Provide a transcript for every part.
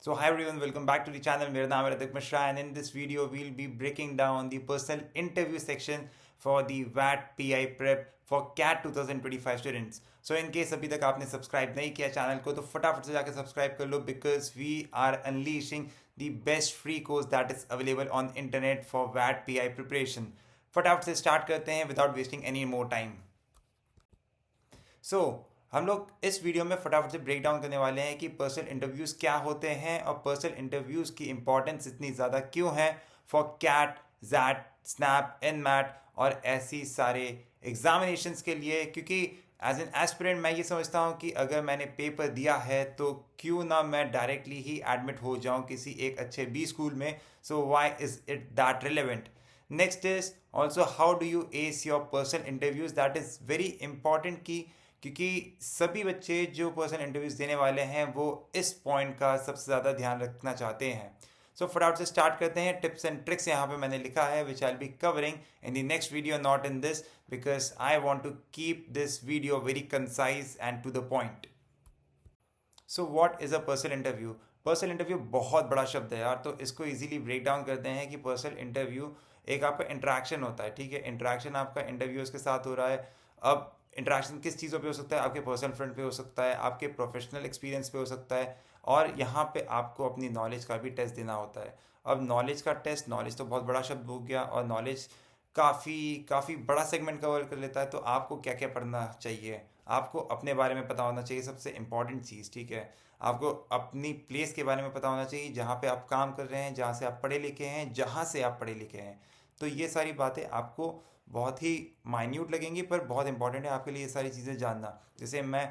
So hi everyone, welcome back to the channel. मेरा नाम है Hrithik Mishra and in this video we'll be breaking down the personal interview section for the VAT PI prep for CAT 2025 students. So in case अभी तक आपने subscribe नहीं किया channel को तो फटाफट से जाकर सब्सक्राइब कर लो because we are unleashing the best free course that is available on internet for VAT PI preparation. फटाफट से स्टार्ट करते हैं without wasting any more time. हम लोग इस वीडियो में फटाफट से ब्रेक डाउन करने वाले हैं कि पर्सनल इंटरव्यूज़ क्या होते हैं और पर्सनल इंटरव्यूज़ की इंपॉर्टेंस इतनी ज़्यादा क्यों है फॉर कैट, जैट, स्नैप, एनमैट और ऐसी सारे एग्जामिनेशंस के लिए। क्योंकि एज एन एस्पिरेंट मैं ये समझता हूँ कि अगर मैंने पेपर दिया है तो क्यों ना मैं डायरेक्टली ही एडमिट हो जाऊँ किसी एक अच्छे बी स्कूल में। So why is it that relevant? Next is also how do you ace your personal interviews. That is very important की क्योंकि सभी बच्चे जो पर्सनल इंटरव्यूज़ देने वाले हैं वो इस पॉइंट का सबसे ज़्यादा ध्यान रखना चाहते हैं। सो फटाफट से स्टार्ट करते हैं। टिप्स एंड ट्रिक्स यहाँ पे मैंने लिखा है which I be covering in the next video, not in this, because I want to keep this video very concise and to the point. So what is a personal interview? Personal interview बहुत बड़ा शब्द है यार, तो इसको easily break down करते हैं कि पर्सनल इंटरव्यू एक आपका इंटरेक्शन होता है। ठीक है, इंटरेक्शन आपका इंटरव्यूअर्स के साथ हो रहा है। अब इंटरेक्शन किस चीज़ों पे हो सकता है? आपके पर्सनल फ्रंट पे हो सकता है, आपके प्रोफेशनल एक्सपीरियंस पे हो सकता है, और यहाँ पे आपको अपनी नॉलेज का भी टेस्ट देना होता है। अब नॉलेज का टेस्ट, नॉलेज तो बहुत बड़ा शब्द हो गया और नॉलेज काफ़ी काफ़ी बड़ा सेगमेंट कवर कर लेता है। तो आपको क्या क्या पढ़ना चाहिए? आपको अपने बारे में पता होना चाहिए, सबसे इम्पॉर्टेंट चीज़। ठीक है, आपको अपनी प्लेस के बारे में पता होना चाहिए, जहाँ पे आप काम कर रहे हैं, जहाँ से आप पढ़े लिखे हैं, जहाँ से आप पढ़े लिखे हैं। तो ये सारी बातें आपको बहुत ही माइन्यूट लगेंगी पर बहुत इंपॉर्टेंट है आपके लिए ये सारी चीज़ें जानना। जैसे मैं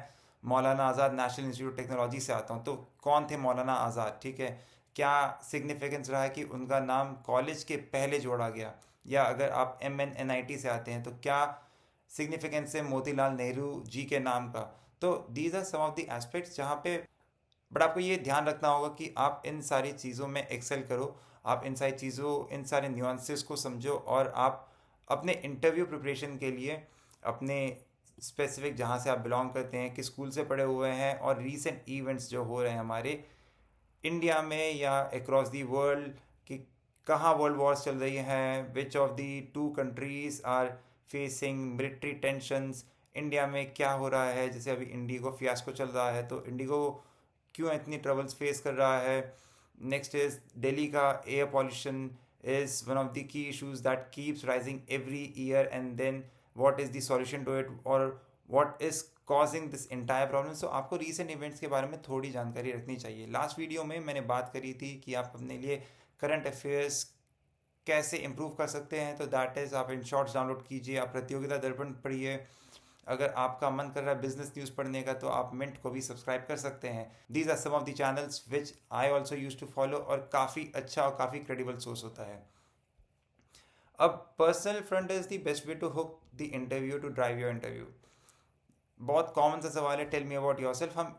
मौलाना आज़ाद नेशनल इंस्टीट्यूट टेक्नोलॉजी से आता हूँ, तो कौन थे मौलाना आज़ाद? ठीक है, क्या सिग्निफिकेंस रहा है कि उनका नाम कॉलेज के पहले जोड़ा गया? या अगर आप MNNIT से आते हैं तो क्या सिग्निफिकेंस है मोतीलाल नेहरू जी के नाम का? तो these are some of the aspects जहाँ पे बट आपको ये ध्यान रखना होगा कि आप इन सारी चीज़ों में एक्सेल करो, आप इन सारी चीज़ों, इन सारे न्यूआंसेस को समझो और आप अपने इंटरव्यू प्रिपरेशन के लिए अपने स्पेसिफिक जहाँ से आप बिलोंग करते हैं, किस स्कूल से पढ़े हुए हैं, और रीसेंट इवेंट्स जो हो रहे हैं हमारे इंडिया में या अक्रॉस दी वर्ल्ड कि कहाँ वर्ल्ड वॉर्स चल रही हैं, which of the two countries are facing military tensions, India में क्या हो रहा है। जैसे अभी इंडिगो फियास्को चल रहा है, तो इंडिगो क्यों इतनी ट्रबल्स फेस कर रहा है। नेक्स्ट इज दिल्ली का air pollution is one of the key issues that keeps rising every year, and then what is the solution to it or what is causing this entire problem. So आपको recent events के बारे में थोड़ी जानकारी रखनी चाहिए। Last video में मैंने बात करी थी कि आप अपने लिए करंट अफेयर्स कैसे इम्प्रूव कर सकते हैं, तो दैट इज़ आप इन शॉर्ट्स डाउनलोड कीजिए, आप प्रतियोगिता दर्पण पढ़िए। अगर आपका मन कर रहा है बिजनेस न्यूज़ पढ़ने का तो आप मिंट को भी सब्सक्राइब कर सकते हैं। These are some of the channels which I also use to follow और काफ़ी अच्छा और काफ़ी क्रेडिबल सोर्स होता है। अब personal front is the best way to hook the interview to drive your interview. बहुत कॉमन सा सवाल है, tell me about yourself. हम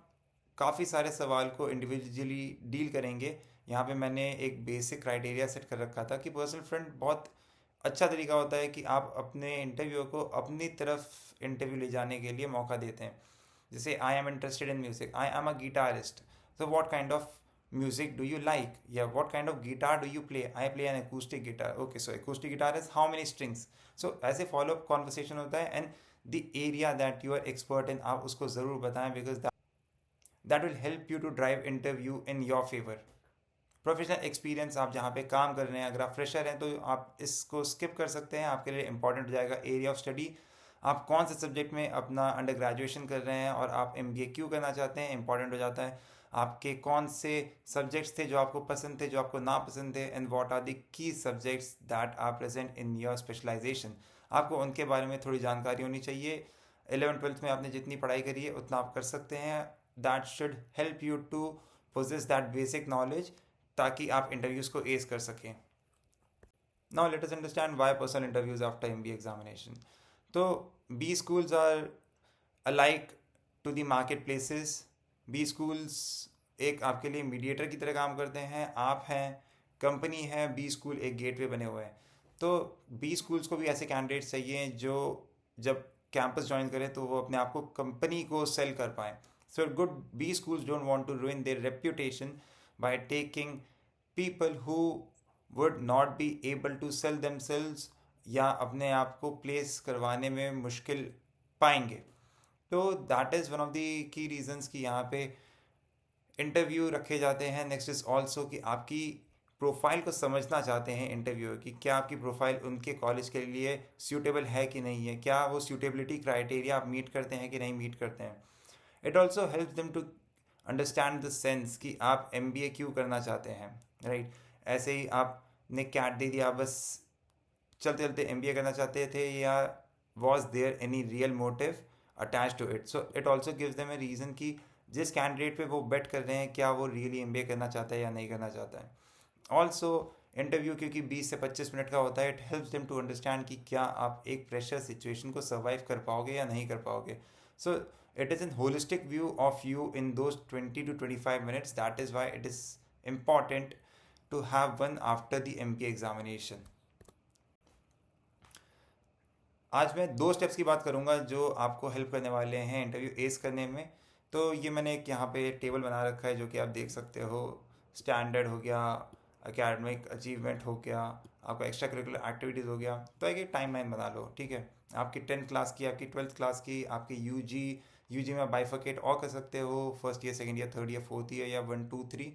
काफ़ी सारे सवाल को इंडिविजुअली डील करेंगे। यहाँ पे मैंने एक बेसिक क्राइटेरिया सेट कर रखा था कि पर्सनल फ्रंट बहुत अच्छा तरीका होता है कि आप अपने इंटरव्यू को अपनी तरफ इंटरव्यू ले जाने के लिए मौका देते हैं। जैसे I am interested in music, I am a guitarist, so what kind of music do you like? Yeah, what kind of guitar do you play? I play an acoustic guitar. Okay, so acoustic guitar is how many strings? So ऐसे follow up conversation होता है, and the area that you are expert in आप उसको ज़रूर बताएं, because that will help you to drive interview in your favor. Professional experience, आप जहाँ पे काम कर रहे हैं, अगर आप फ्रेशर हैं तो आप इसको स्किप कर सकते हैं, आपके लिए इंपॉर्टेंट हो जाएगा। एरिया ऑफ स्टडी, आप कौन से सब्जेक्ट में अपना अंडर ग्रेजुएशन कर रहे हैं और आप MBA क्यों करना चाहते हैं, इंपॉर्टेंट हो जाता है। आपके कौन से सब्जेक्ट्स थे जो आपको पसंद थे, जो आपको ना पसंद थे, and what are the key subjects that are present in your specialisation, आपको उनके बारे में थोड़ी जानकारी होनी चाहिए। 11th-12th में आपने जितनी पढ़ाई करी है उतना आप कर सकते हैं। That should help you to possess that basic knowledge ताकि आप इंटरव्यूज़ को एस कर सकें। Now let us understand why personal interviews after MBA examination. तो B schools are alike to the market places. B schools एक आपके लिए mediator की तरह काम करते हैं। आप हैं, कंपनी है, बी स्कूल एक गेटवे बने हुए हैं। तो बी स्कूल्स को भी ऐसे कैंडिडेट्स चाहिए जो जब कैंपस ज्वाइन करें तो वो अपने आप को कंपनी को सेल कर पाएँ। So good B schools don't want to ruin their reputation by taking people who would not be able to sell themselves या अपने आप को प्लेस करवाने में मुश्किल पाएंगे. तो that is one of the key reasons कि यहाँ पे इंटरव्यू रखे जाते हैं. नेक्स्ट इज़ ऑल्सो कि आपकी प्रोफाइल को समझना चाहते हैं इंटरव्यूअर कि क्या आपकी प्रोफाइल उनके कॉलेज के लिए सूटेबल है कि नहीं है, क्या वो सूटेबिलिटी क्राइटेरिया आप मीट करते हैं कि नहीं मीट करते हैं. It also help them to understand the sense कि आप MBA क्यों करना चाहते हैं, राइट. ऐसे ही आपने कैट दे दिया, बस चलते चलते MBA करना चाहते थे, या was there any real motive attach to it. So it also gives them a reason कि जिस कैंडिडेट पे वो बेट कर रहे हैं क्या वो रियली MBA करना चाहता है या नहीं करना चाहता है. ऑल्सो इंटरव्यू क्योंकि 20 से 25 मिनट का होता है, it helps them to understand कि क्या आप एक प्रेशर सिचुएशन को सर्वाइव कर पाओगे या नहीं कर पाओगे. सो it is a holistic view of you in those 20 to 25 minutes. That is why it is important to have one after the MBA examination. आज मैं 2 स्टेप्स की बात करूंगा जो आपको हेल्प करने वाले हैं इंटरव्यू एस करने में. तो ये मैंने एक यहाँ पे टेबल बना रखा है जो कि आप देख सकते हो. स्टैंडर्ड हो गया, एकेडमिक अचीवमेंट हो गया, आपका एक्स्ट्रा करिकुलर एक्टिविटीज़ हो गया. तो एक टाइमलाइन बना लो, ठीक है. आपकी 10th क्लास की, आपकी 12th क्लास की, आपकी यूजी में आप बाइफर्केट और कर सकते हो, first year, second year, third year, fourth year, या 1 2 3.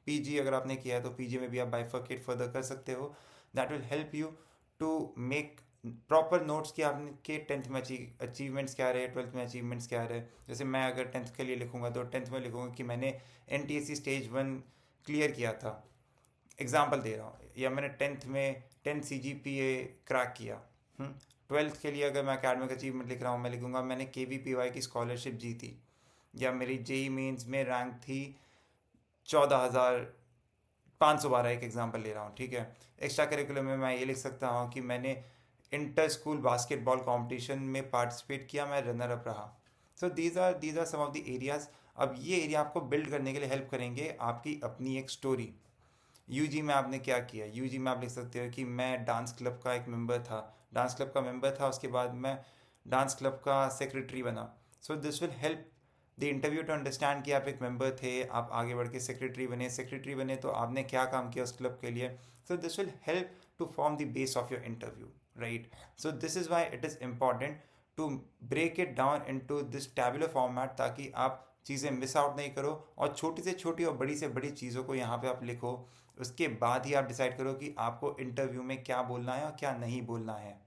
पीजी अगर आपने किया है तो पीजी में भी आप बाइफर्केट फर्दर कर सकते हो. That will help you to make proper notes कि आपके 10th में अचीवमेंट्स क्या रहे, 12th में अचीवमेंट्स क्या रहे. जैसे मैं अगर 10th के लिए लिखूंगा तो 10th में लिखूंगा कि मैंने NTSC स्टेज 1 क्लियर किया था, एग्जाम्पल दे रहा हूँ, या मैंने 10th में 10 CGPA क्रैक किया. 12th के लिए अगर मैं एकेडमिक अचीवमेंट लिख रहा हूँ, मैं लिखूंगा मैंने KVPY की स्कॉलरशिप जीती, या मेरी JEE मेंस में रैंक थी 14,512, एक एग्जांपल ले रहा हूँ, ठीक है. एक्स्ट्रा करिकुलर में मैं ये लिख सकता हूँ कि मैंने इंटर स्कूल बास्केटबॉल कंपटीशन में पार्टिसिपेट किया, मैं रनर अप रहा. So these are some of the areas. अब ये एरिया आपको बिल्ड करने के लिए हेल्प करेंगे आपकी अपनी एक स्टोरी. यूजी में आपने क्या किया, यूजी में आप लिख सकते हो कि मैं डांस क्लब का एक मेंबर था, डांस क्लब का मेंबर था, उसके बाद मैं डांस क्लब का सेक्रेटरी बना. So this will help the interview to understand कि आप एक मेंबर थे, आप आगे बढ़ के सेक्रेटरी बने तो आपने क्या काम किया उस क्लब के लिए. So this will help to form the base of your interview, right. So this is why it is important to break it down into this tabular format, ताकि आप चीज़ें मिस आउट नहीं करो, और छोटी से छोटी और बड़ी से बड़ी चीज़ों को यहाँ पे आप लिखो. उसके बाद ही आप डिसाइड करो कि आपको इंटरव्यू में क्या बोलना है और क्या नहीं बोलना है.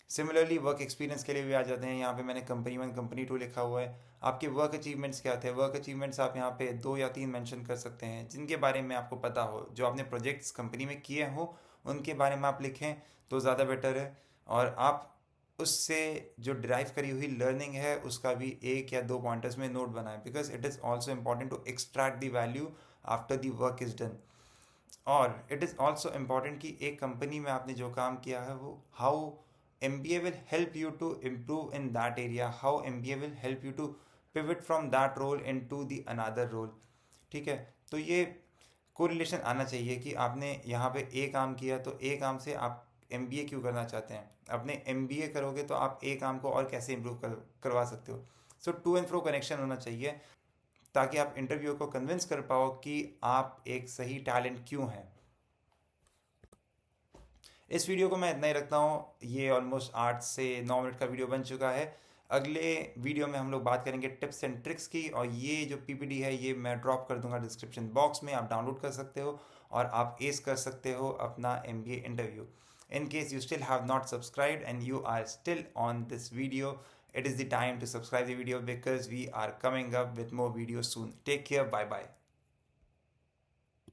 सिमिलरली वर्क एक्सपीरियंस के लिए भी आ जाते हैं. यहाँ पे मैंने कंपनी 1 कंपनी 2 लिखा हुआ है. आपके वर्क अचीवमेंट्स क्या थे, वर्क अचीवमेंट्स आप यहाँ पे 2 या 3 मेंशन कर सकते हैं जिनके बारे में आपको पता हो, जो आपने प्रोजेक्ट्स कंपनी में किए हो उनके बारे में आप लिखें तो ज़्यादा बेटर है. और आप उससे जो डिराइव करी हुई लर्निंग है उसका भी 1 या 2 पॉइंटर्स में नोट बनाएं, because it is also important to extract the value after the work is done. और इट इज़ ऑल्सो इम्पॉर्टेंट कि एक कंपनी में आपने जो काम किया है वो how MBA will help you to improve in that area, how MBA will help you to pivot from that role into the another role, ठीक है. तो ये कोरिलेशन आना चाहिए कि आपने यहाँ पे A काम किया तो A काम से आप MBA क्यों करना चाहते हैं, अपने MBA करोगे तो आप A काम को और कैसे इम्प्रूव करवा सकते हो. सो टू एंड फ्रो कनेक्शन होना चाहिए ताकि आप इंटरव्यू को कन्विंस कर पाओ कि आप एक सही टैलेंट क्यों हैं. इस वीडियो को मैं इतना ही रखता हूँ. ये ऑलमोस्ट 8 से 9 मिनट का वीडियो बन चुका है. अगले वीडियो में हम लोग बात करेंगे टिप्स एंड ट्रिक्स की, और ये जो PPT है ये मैं ड्रॉप कर दूंगा डिस्क्रिप्शन बॉक्स में, आप डाउनलोड कर सकते हो और आप एस कर सकते हो अपना MBA interview. In case you still have not subscribed and you are still on this video, it is the time to subscribe the video because we are coming up with more videos soon. Take care. Bye bye.